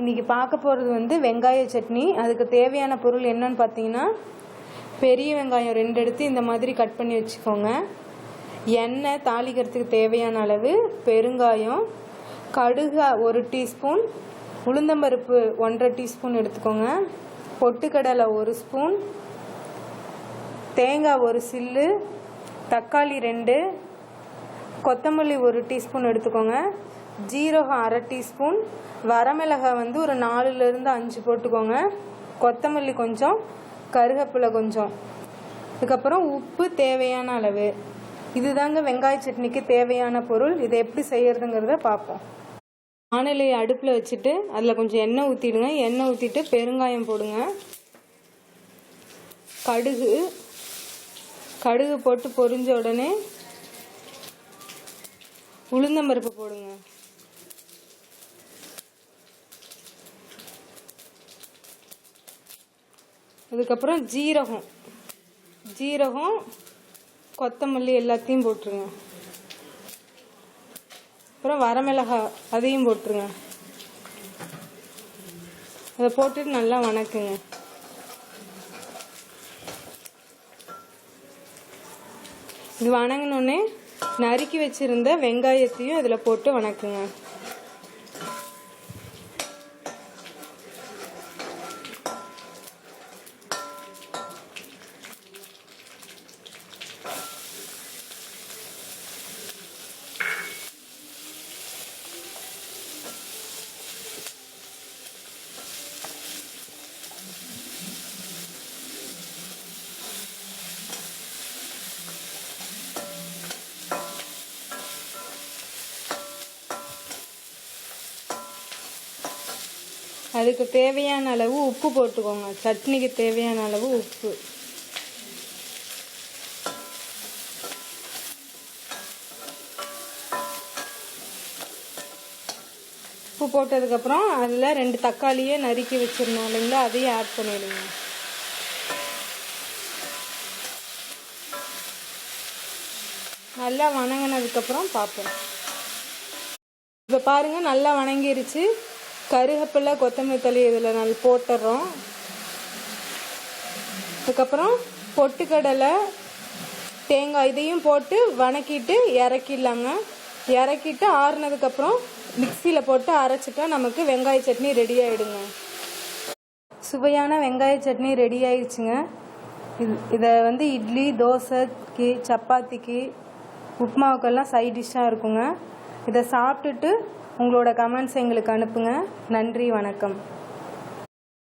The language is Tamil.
இன்றைக்கி பார்க்க போகிறது வந்து வெங்காய சட்னி. அதுக்கு தேவையான பொருள் என்னன்னு பார்த்தீங்கன்னா, பெரிய வெங்காயம் 2 எடுத்து இந்த மாதிரி கட் பண்ணி வச்சுக்கோங்க. எண்ணெய் தாளிக்கிறதுக்கு தேவையான அளவு, பெருங்காயம், கடுகு 1 டீஸ்பூன், உளுந்தம்பருப்பு 1.5 டீஸ்பூன் எடுத்துக்கோங்க, பொட்டுக்கடலை 1 ஸ்பூன், தேங்காய் 1 சில்லு, தக்காளி 2, கொத்தமல்லி 1 டீஸ்பூன் எடுத்துக்கோங்க, ஜீரகம் 1/2 டீஸ்பூன், வரமிளகாய் வந்து ஒரு 4லேருந்து 5 போட்டுக்கோங்க, கொத்தமல்லி கொஞ்சம், கருவேப்பிலை கொஞ்சம், அதுக்கப்புறம் உப்பு தேவையான அளவு. இதுதாங்க வெங்காய சட்னிக்கு தேவையான பொருள். இதை எப்படி செய்யறதுங்கிறத பார்ப்போம். வானிலையை அடுப்பில் வச்சுட்டு அதில் கொஞ்சம் எண்ணெய் ஊற்றிடுங்க. எண்ணெய் ஊற்றிட்டு பெருங்காயம் போடுங்க, கடுகு போட்டு பொரிஞ்ச உடனே உளுந்தம்பருப்பு போடுங்க. அதுக்கப்புறம் ஜீரகம், கொத்தமல்லி எல்லாத்தையும் போட்டுருங்க. அப்புறம் வரமிளகாய் அதையும் போட்டுருங்க. அதை போட்டுட்டு நல்லா வணக்குங்க. இது வணங்கினோடனே நறுக்கி வச்சிருந்த வெங்காயத்தையும் அதில் போட்டு வணக்குங்க. அதுக்கு தேவையான அளவு உப்பு போட்டுக்கோங்க. சட்னிக்கு தேவையான அளவு உப்பு. உப்பு போட்டதுக்கப்புறம் அதில் 2 தக்காளியே நறுக்கி வச்சிருந்தோம் இல்லைங்களா, அதையும் ஆட் பண்ணிடுங்க. நல்லா வணங்கினதுக்கப்புறம் பார்ப்போம். இப்போ பாருங்கள், நல்லா வணங்கிருச்சு. கருவேப்பிலை, கொத்தமல்லி தழை இதில் நல்லா போட்டுடுறோம். அதுக்கப்புறம் பொட்டுக்கடலை, தேங்காய் இதையும் போட்டு வணக்கிட்டு இறக்கிடலாங்க. இறக்கிட்டு ஆறுனதுக்கப்புறம் மிக்சியில் போட்டு அரைச்சிட்டா நமக்கு வெங்காய சட்னி ரெடி ஆகிடுங்க. சுவையான வெங்காய சட்னி ரெடி ஆயிடுச்சுங்க. இதை வந்து இட்லி, தோசைக்கு, சப்பாத்திக்கு, உப்புமாவுக்கெல்லாம் சைட் டிஷ்ஷாக இருக்குங்க. இதை சாப்பிட்டுட்டு உங்களோட கமெண்ட்ஸ் எங்களுக்கு அனுப்புங்க. நன்றி, வணக்கம்.